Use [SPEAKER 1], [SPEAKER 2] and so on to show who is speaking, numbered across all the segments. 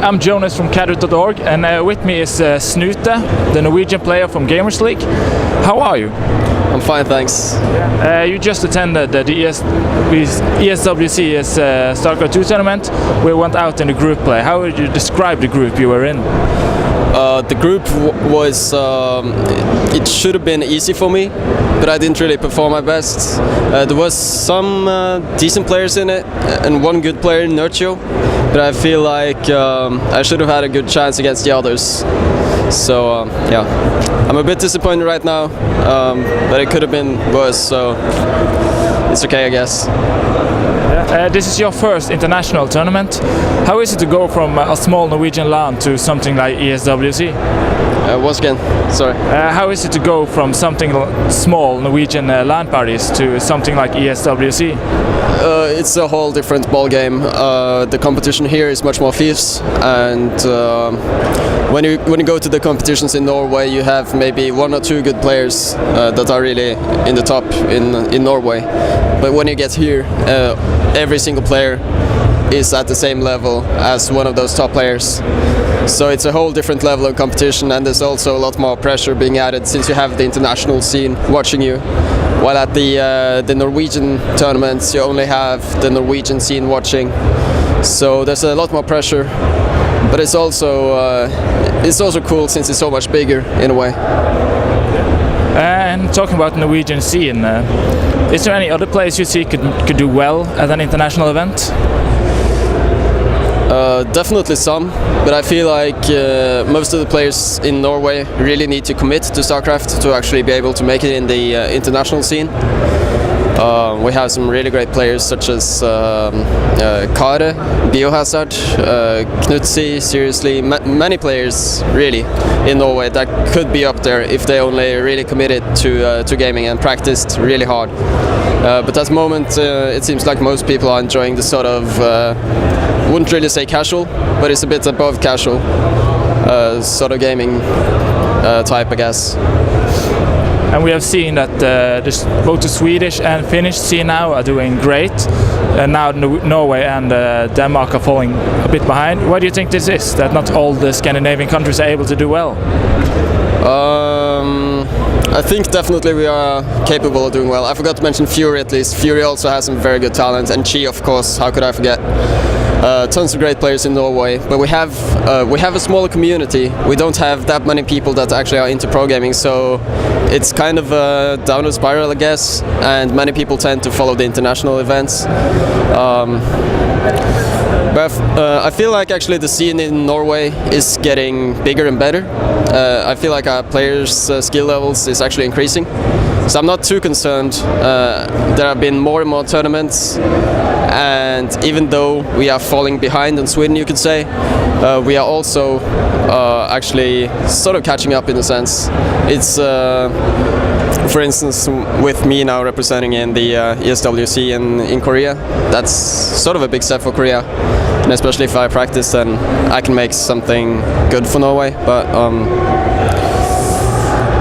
[SPEAKER 1] I'm Jonas from Cadret.org, and with me is Snute, the Norwegian player from GamersLeague. How are you?
[SPEAKER 2] I'm fine, thanks.
[SPEAKER 1] You just attended the ESWC StarCraft 2 tournament. We went out in the group play. How would you describe the group you were in?
[SPEAKER 2] The group was, it should have been easy for me, but I didn't really perform my best. There was some decent players in it, and one good player, Nurcho, but I feel like I should have had a good chance against the others. So yeah, I'm a bit disappointed right now, but it could have been worse, so it's okay, I guess.
[SPEAKER 1] This is your first international tournament. How is it to go from a small Norwegian LAN to something like ESWC?
[SPEAKER 2] Once again, sorry.
[SPEAKER 1] How is it to go from something small Norwegian LAN parties to something like ESWC?
[SPEAKER 2] It's a whole different ball game. The competition here is much more fierce, and when you go to the competitions in Norway, you have maybe one or two good players that are really in the top in Norway. But when you get here, every single player is at the same level as one of those top players. So it's a whole different level of competition, and there's also a lot more pressure being added since you have the international scene watching you. While at the Norwegian tournaments, you only have the Norwegian scene watching. So there's a lot more pressure, but it's also cool since it's so much bigger in a way.
[SPEAKER 1] And talking about Norwegian scene, is there any other players you see could do well at an international event?
[SPEAKER 2] Definitely some, but I feel like most of the players in Norway really need to commit to StarCraft to actually be able to make it in the international scene. We have some really great players such as Kare, Biohazard, Knutsi, seriously, many players really in Norway that could be up there if they only really committed to gaming and practiced really hard. But at the moment it seems like most people are enjoying the sort of, wouldn't really say casual, but it's a bit above casual sort of gaming type, I guess.
[SPEAKER 1] And we have seen that both the Swedish and Finnish scene now are doing great, and now Norway and Denmark are falling a bit behind. Why do you think this is, that not all the Scandinavian countries are able to do well?
[SPEAKER 2] I think definitely we are capable of doing well. I forgot to mention Fury at least. Fury also has some very good talent, and Chi, of course, how could I forget? Tons of great players in Norway, but we have a smaller community. We don't have that many people that actually are into pro gaming, so it's kind of a downward spiral, I guess, and many people tend to follow the international events. But I feel like actually the scene in Norway is getting bigger and better. I feel like our players' skill levels is actually increasing. So I'm not too concerned. There have been more and more tournaments, and even though we are falling behind in Sweden, you could say, we are also actually sort of catching up in a sense. It's for instance, with me now representing in the ESWC in Korea, that's sort of a big step for Korea. And especially if I practice, then I can make something good for Norway. But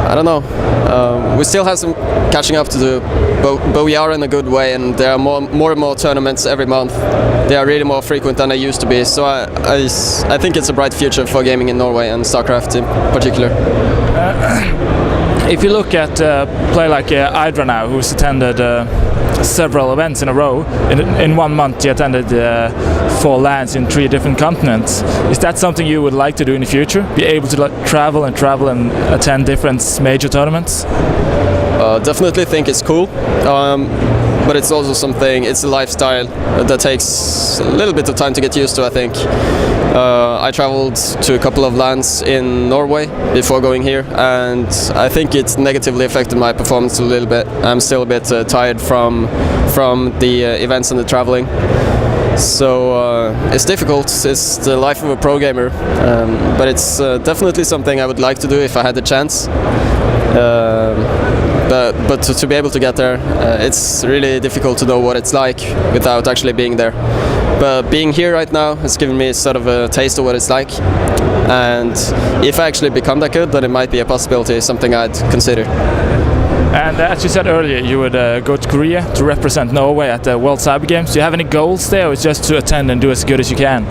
[SPEAKER 2] I don't know. We still have some catching up to do, but we are in a good way, and there are more and more tournaments every month. They are really more frequent than they used to be. So I think it's a bright future for gaming in Norway, and StarCraft in particular.
[SPEAKER 1] If you look at a player like Idra now, who's attended several events in a row, in 1 month he attended 4 LANs in 3 different continents. Is that something you would like to do in the future? Be able to travel and attend different major tournaments?
[SPEAKER 2] Definitely think it's cool, but it's also something, it's a lifestyle that takes a little bit of time to get used to, I think. I traveled to a couple of LANs in Norway before going here, and I think it's negatively affected my performance a little bit. I'm still a bit tired from the events and the traveling. So it's difficult, it's the life of a pro gamer, but it's definitely something I would like to do if I had the chance. But to be able to get there, it's really difficult to know what it's like without actually being there. But being here right now has given me sort of a taste of what it's like, and if I actually become that good, then it might be a possibility, something I'd consider.
[SPEAKER 1] And as you said earlier, you would go to Korea to represent Norway at the World Cyber Games. Do you have any goals there, or is it just to attend and do as good as you can?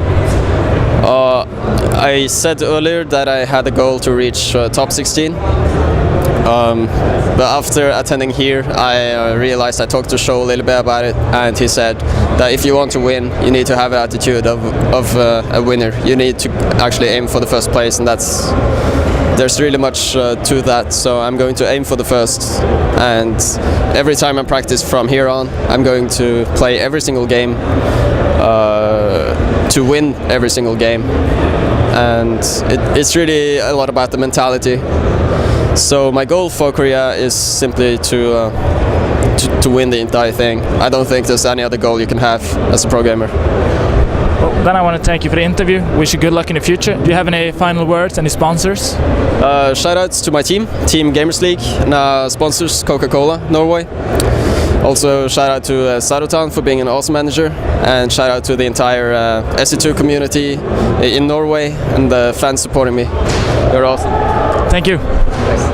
[SPEAKER 2] I said earlier that I had a goal to reach top 16. But after attending here, I realized I talked to Show a little bit about it, and he said that if you want to win, you need to have an attitude of a winner. You need to actually aim for the first place, and there's really much to that. So I'm going to aim for the first, and every time I practice from here on, I'm going to play every single game to win every single game, and it's really a lot about the mentality. So my goal for Korea is simply to win the entire thing. I don't think there's any other goal you can have as a pro gamer.
[SPEAKER 1] Well, then I want to thank you for the interview. Wish you good luck in the future. Do you have any final words, any sponsors?
[SPEAKER 2] Shoutouts to my team GamersLeague, and sponsors Coca-Cola Norway. Also shout out to Sarutan for being an awesome manager, and shout out to the entire SE2 community in Norway and the fans supporting me. They're awesome.
[SPEAKER 1] Thank you.
[SPEAKER 2] Thanks.